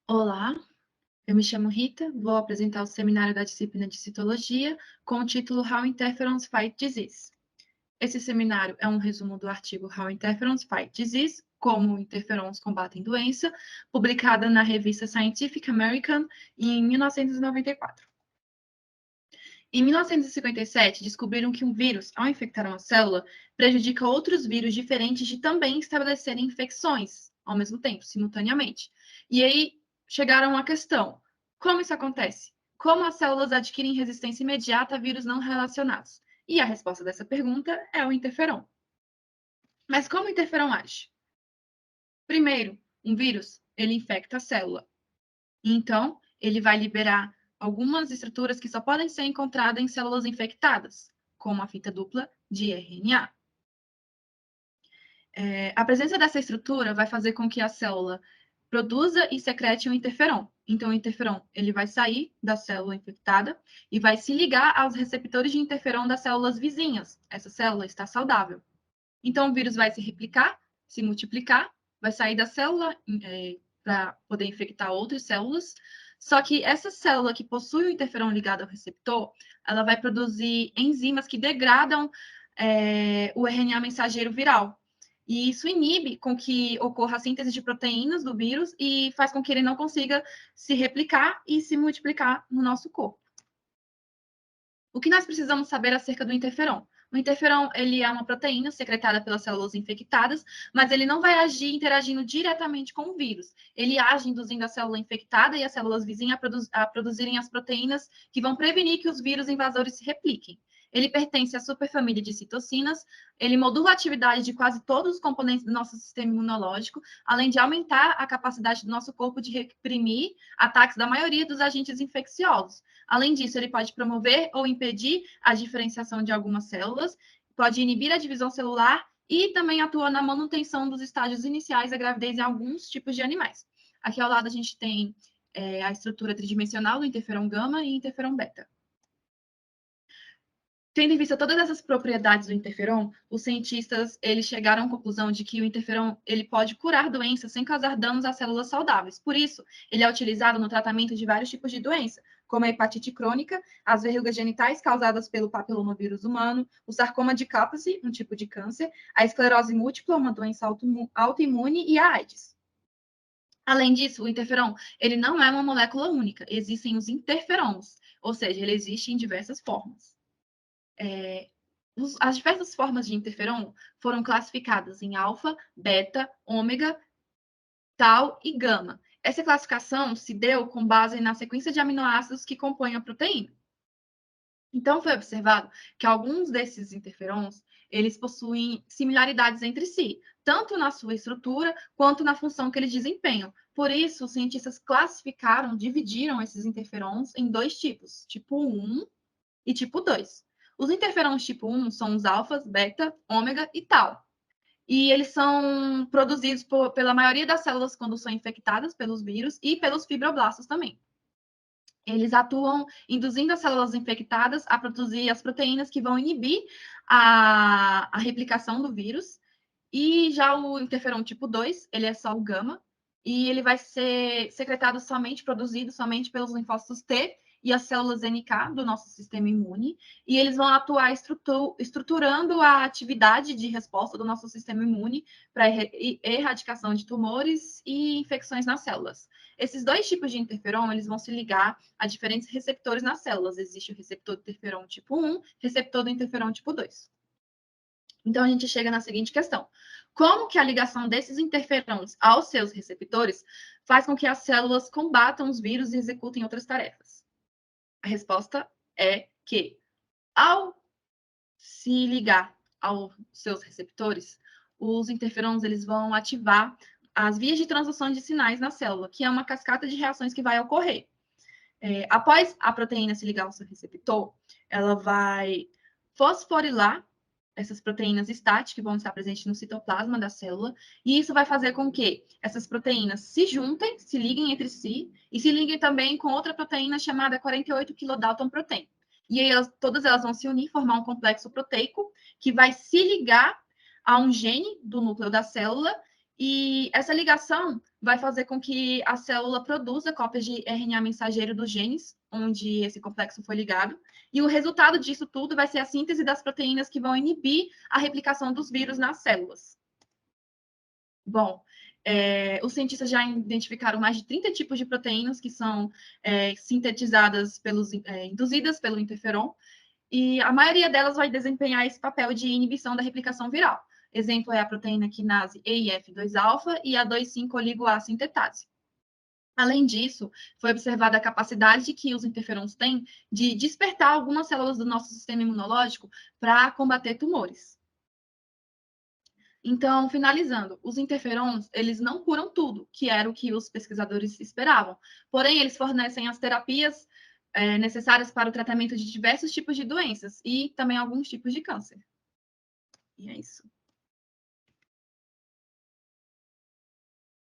Olá, eu me chamo Rita, vou apresentar o seminário da disciplina de Citologia com o título How Interferons Fight Disease. Esse seminário é um resumo do artigo How Interferons Fight Disease, como interferons combatem doença, publicada na revista Scientific American em 1994. Em 1957, descobriram que um vírus, ao infectar uma célula, prejudica outros vírus diferentes de também estabelecerem infecções ao mesmo tempo, simultaneamente. E aí chegaram à questão: como isso acontece? Como as células adquirem resistência imediata a vírus não relacionados? E a resposta dessa pergunta é o interferon. Mas como o interferon age? Primeiro, um vírus, ele infecta a célula. Então, ele vai liberar algumas estruturas que só podem ser encontradas em células infectadas, como a fita dupla de RNA. A presença dessa estrutura vai fazer com que a célula produza e secrete um interferon. Então, o interferon ele vai sair da célula infectada e vai se ligar aos receptores de interferon das células vizinhas. Essa célula está saudável. Então, o vírus vai se replicar, se multiplicar, vai sair da célula para poder infectar outras células. Só que essa célula que possui o interferon ligado ao receptor, ela vai produzir enzimas que degradam o RNA mensageiro viral. E isso inibe com que ocorra a síntese de proteínas do vírus e faz com que ele não consiga se replicar e se multiplicar no nosso corpo. O que nós precisamos saber acerca do interferon? O interferon ele é uma proteína secretada pelas células infectadas, mas ele não vai agir interagindo diretamente com o vírus. Ele age induzindo a célula infectada e as células vizinhas a produzirem as proteínas que vão prevenir que os vírus invasores se repliquem. Ele pertence à superfamília de citocinas, ele modula a atividade de quase todos os componentes do nosso sistema imunológico, além de aumentar a capacidade do nosso corpo de reprimir ataques da maioria dos agentes infecciosos. Além disso, ele pode promover ou impedir a diferenciação de algumas células, pode inibir a divisão celular e também atua na manutenção dos estágios iniciais da gravidez em alguns tipos de animais. Aqui ao lado a gente tem a estrutura tridimensional do interferon gama e interferon beta. Tendo em vista todas essas propriedades do interferon, os cientistas eles chegaram à conclusão de que o interferon ele pode curar doenças sem causar danos às células saudáveis. Por isso, ele é utilizado no tratamento de vários tipos de doença, como a hepatite crônica, as verrugas genitais causadas pelo papilomavírus humano, o sarcoma de Kaposi, um tipo de câncer, a esclerose múltipla, uma doença autoimune, e a AIDS. Além disso, o interferon ele não é uma molécula única, existem os interferons, ou seja, ele existe em diversas formas. As diversas formas de interferon foram classificadas em alfa, beta, ômega, tal e gama. Essa classificação se deu com base na sequência de aminoácidos que compõem a proteína. Então, foi observado que alguns desses interferons, eles possuem similaridades entre si, tanto na sua estrutura quanto na função que eles desempenham. Por isso, os cientistas classificaram, dividiram esses interferons em dois tipos, tipo 1 e tipo 2. Os interferons tipo 1 são os alfas, beta, ômega e tal. E eles são produzidos pela maioria das células quando são infectadas pelos vírus e pelos fibroblastos também. Eles atuam induzindo as células infectadas a produzir as proteínas que vão inibir a replicação do vírus. E já o interferon tipo 2, ele é só o gama, e ele vai ser secretado somente, produzido somente pelos linfócitos T e as células NK do nosso sistema imune, e eles vão atuar estruturando a atividade de resposta do nosso sistema imune para erradicação de tumores e infecções nas células. Esses dois tipos de interferon, eles vão se ligar a diferentes receptores nas células. Existe o receptor do interferon tipo 1, receptor do interferon tipo 2. Então, a gente chega na seguinte questão: como que a ligação desses interferons aos seus receptores faz com que as células combatam os vírus e executem outras tarefas? A resposta é que, ao se ligar aos seus receptores, os interferons eles vão ativar as vias de transação de sinais na célula, que é uma cascata de reações que vai ocorrer. Após a proteína se ligar ao seu receptor, ela vai fosforilar essas proteínas STAT que vão estar presentes no citoplasma da célula, e isso vai fazer com que essas proteínas se juntem, se liguem entre si, e se liguem também com outra proteína chamada 48 kilodalton protein. E aí todas elas vão se unir, formar um complexo proteico, que vai se ligar a um gene do núcleo da célula, E essa ligação vai fazer com que a célula produza cópias de RNA mensageiro dos genes, onde esse complexo foi ligado, e o resultado disso tudo vai ser a síntese das proteínas que vão inibir a replicação dos vírus nas células. Bom, os cientistas já identificaram mais de 30 tipos de proteínas que são sintetizadas induzidas pelo interferon, e a maioria delas vai desempenhar esse papel de inibição da replicação viral. Exemplo é a proteína quinase EIF2-alfa e a 2,5-oligo-A sintetase. Além disso, foi observada a capacidade que os interferons têm de despertar algumas células do nosso sistema imunológico para combater tumores. Então, finalizando, os interferons, eles não curam tudo, que era o que os pesquisadores esperavam. Porém, eles fornecem as terapias necessárias para o tratamento de diversos tipos de doenças e também alguns tipos de câncer. E é isso.